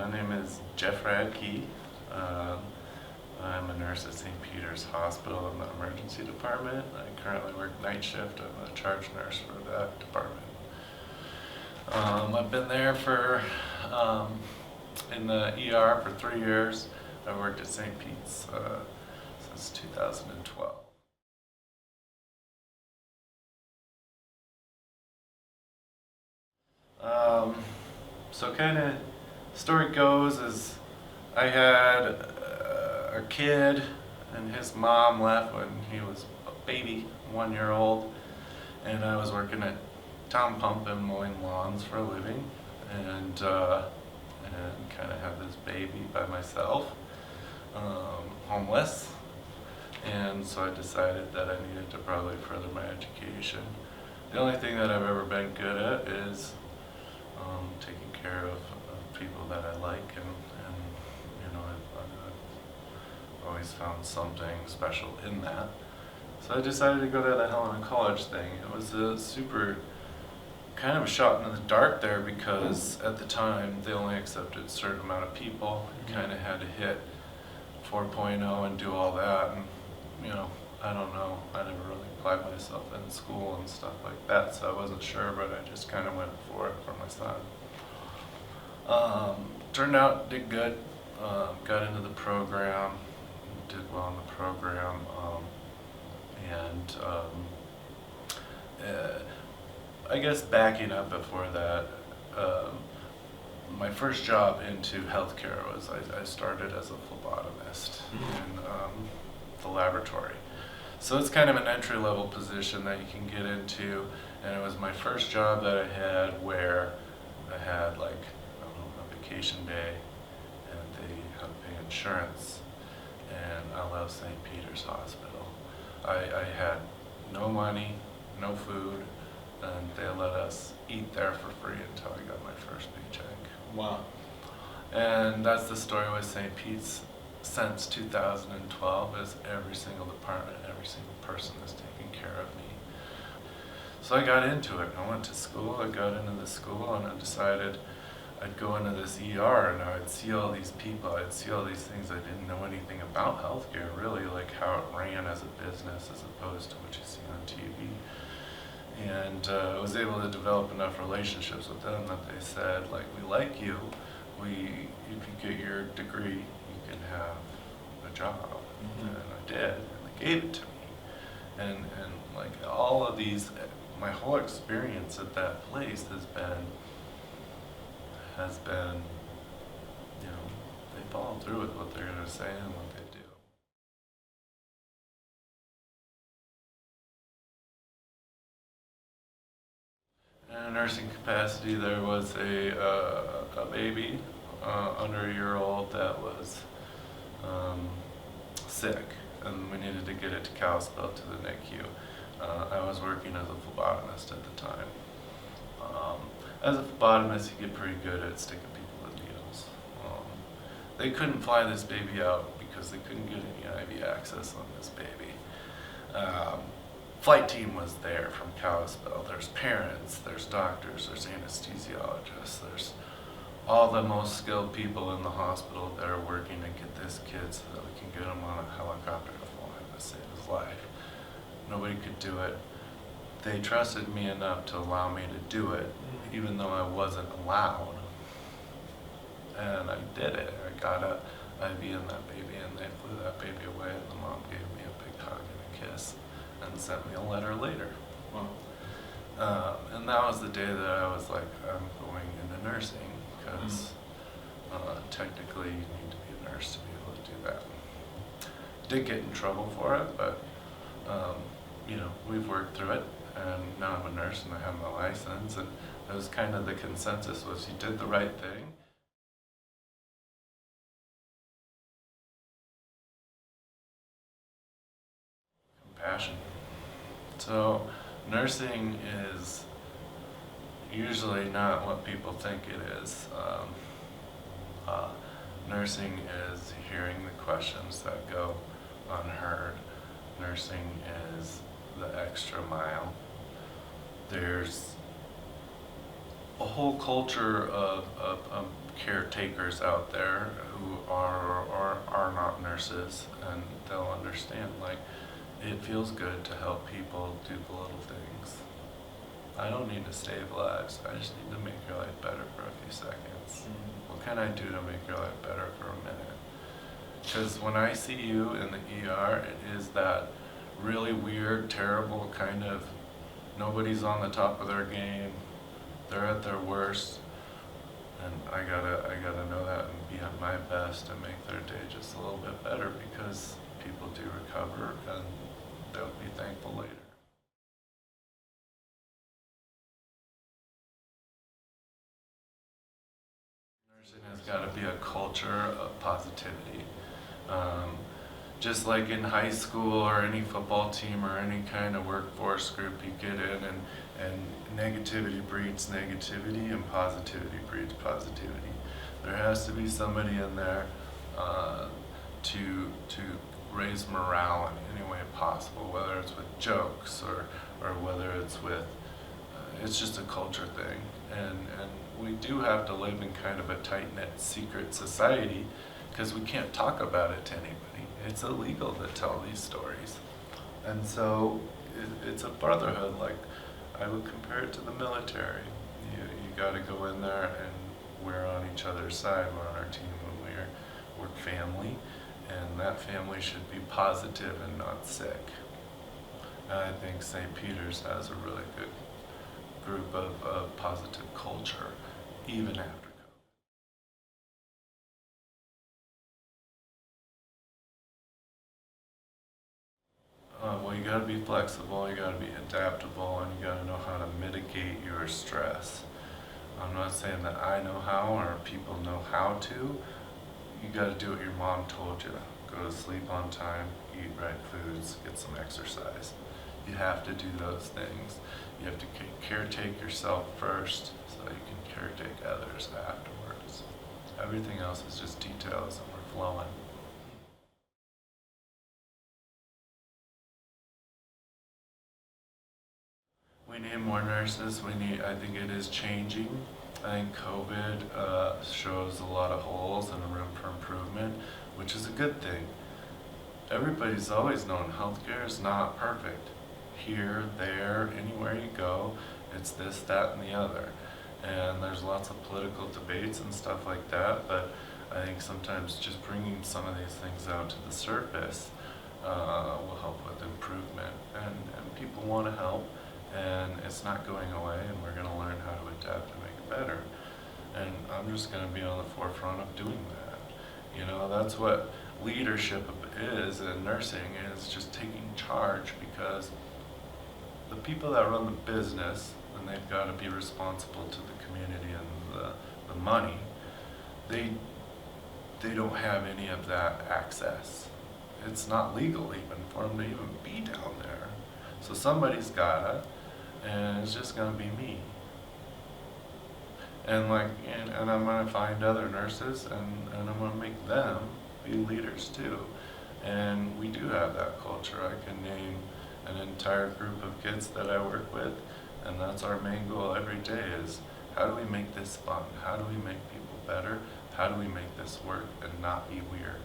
My name is Jeff Radke. Uh, I'm a nurse at St. Peter's Hospital in the emergency department. I currently work night shift. I'm a charge nurse for that department. I've been there in the ER for 3 years. I've worked at St. Pete's since 2012. So kind of story goes is I had a kid and his mom left when he was a baby, 1 year old, and I was working at town pump and mowing lawns for a living, and kind of have this baby by myself, homeless, and so I decided that I needed to probably further my education. The only thing that I've ever been good at is taking care of people that I like, and I've always found something special in that. So I decided to go to the Helena College thing. It was a super kind of a shot in the dark there because at the time they only accepted a certain amount of people. You kind of had to hit 4.0 and do all that, and I don't know, I never really applied myself in school and stuff like that, so I wasn't sure, but I just kind of went for it for my son. Turned out, did good, got into the program, did well in the program, I guess backing up before that, my first job into healthcare was I started as a phlebotomist in the laboratory. So it's kind of an entry-level position that you can get into, and it was my first job that I had where I had a vacation day, and they had to pay insurance, and I love St. Peter's Hospital. I had no money, no food, and they let us eat there for free until I got my first paycheck. Wow. And that's the story with St. Pete's since 2012, is every single department, every single person is taking care of me. So I got into it. I went to school, I got into the school, and I decided I'd go into this ER, and I'd see all these people, I'd see all these things. I didn't know anything about healthcare, really, like how it ran as a business as opposed to what you see on TV. And I was able to develop enough relationships with them that they said, like, we like you, if you get your degree, you can have a job. And I did, and they gave it to me. And like all of these, my whole experience at that place has been, they follow through with what they're going to say and what they do. In a nursing capacity, there was a baby under a year old that was sick, and we needed to get it to Kalispell to the NICU. I was working as a phlebotomist at the time. As a phlebotomist, you get pretty good at sticking people with needles. They couldn't fly this baby out because they couldn't get any IV access on this baby. Flight team was there from Kalispell. There's parents, there's doctors, there's anesthesiologists, there's all the most skilled people in the hospital that are working to get this kid so that we can get him on a helicopter to fly to save his life. Nobody could do it. They trusted me enough to allow me to do it, even though I wasn't allowed. And I did it. I got a IV in that baby, and they flew that baby away, and the mom gave me a big hug and a kiss and sent me a letter later. Wow. And that was the day that I was like, I'm going into nursing, because technically you need to be a nurse to be able to do that. Did get in trouble for it, but we've worked through it, and now I'm a nurse and I have my license, and it was kind of the consensus was you did the right thing. Compassion. So nursing is usually not what people think it is. Nursing is hearing the questions that go unheard. Nursing is the extra mile. There's a whole culture of caretakers out there who are not nurses, and they'll understand, like, it feels good to help people do the little things. I don't need to save lives, I just need to make your life better for a few seconds. What can I do to make your life better for a minute? Because when I see you in the ER, it is that really weird, terrible kind of nobody's on the top of their game, they're at their worst, and I gotta know that and be at my best and make their day just a little bit better, because people do recover and they'll be thankful later. Nursing has got to be a culture of positivity. Um, just like in high school or any football team or any kind of workforce group, you get in and negativity breeds negativity and positivity breeds positivity. There has to be somebody in there to raise morale in any way possible, whether it's with jokes or whether it's with, it's just a culture thing. And we do have to live in kind of a tight-knit secret society, because we can't talk about it to anybody. It's illegal to tell these stories. And so it's a brotherhood. Like, I would compare it to the military. You got to go in there, and we're on each other's side. We're on our team, and we're family, and that family should be positive and not sick. And I think St. Peter's has a really good group of positive culture, even after. Well, you got to be flexible, you got to be adaptable, and you got to know how to mitigate your stress. I'm not saying that I know how or people know how to. You got to do what your mom told you. Go to sleep on time, eat right foods, get some exercise. You have to do those things. You have to caretake yourself first so you can caretake others afterwards. Everything else is just details, and we're flowing. We need more nurses. I think it is changing. I think COVID shows a lot of holes and room for improvement, which is a good thing. Everybody's always known healthcare is not perfect. Here, there, anywhere you go, it's this, that, and the other. And there's lots of political debates and stuff like that, but I think sometimes just bringing some of these things out to the surface will help with improvement. And people want to help, and it's not going away, and we're going to learn how to adapt and make it better. And I'm just going to be on the forefront of doing that. You know, that's what leadership is in nursing, is just taking charge, because the people that run the business, and they've got to be responsible to the community and the money, they don't have any of that access. It's not legal even for them to even be down there. So somebody's gotta, and it's just gonna be me. And I'm gonna find other nurses, and I'm gonna make them be leaders too. And we do have that culture. I can name an entire group of kids that I work with, and that's our main goal every day, is how do we make this fun? How do we make people better? How do we make this work and not be weird?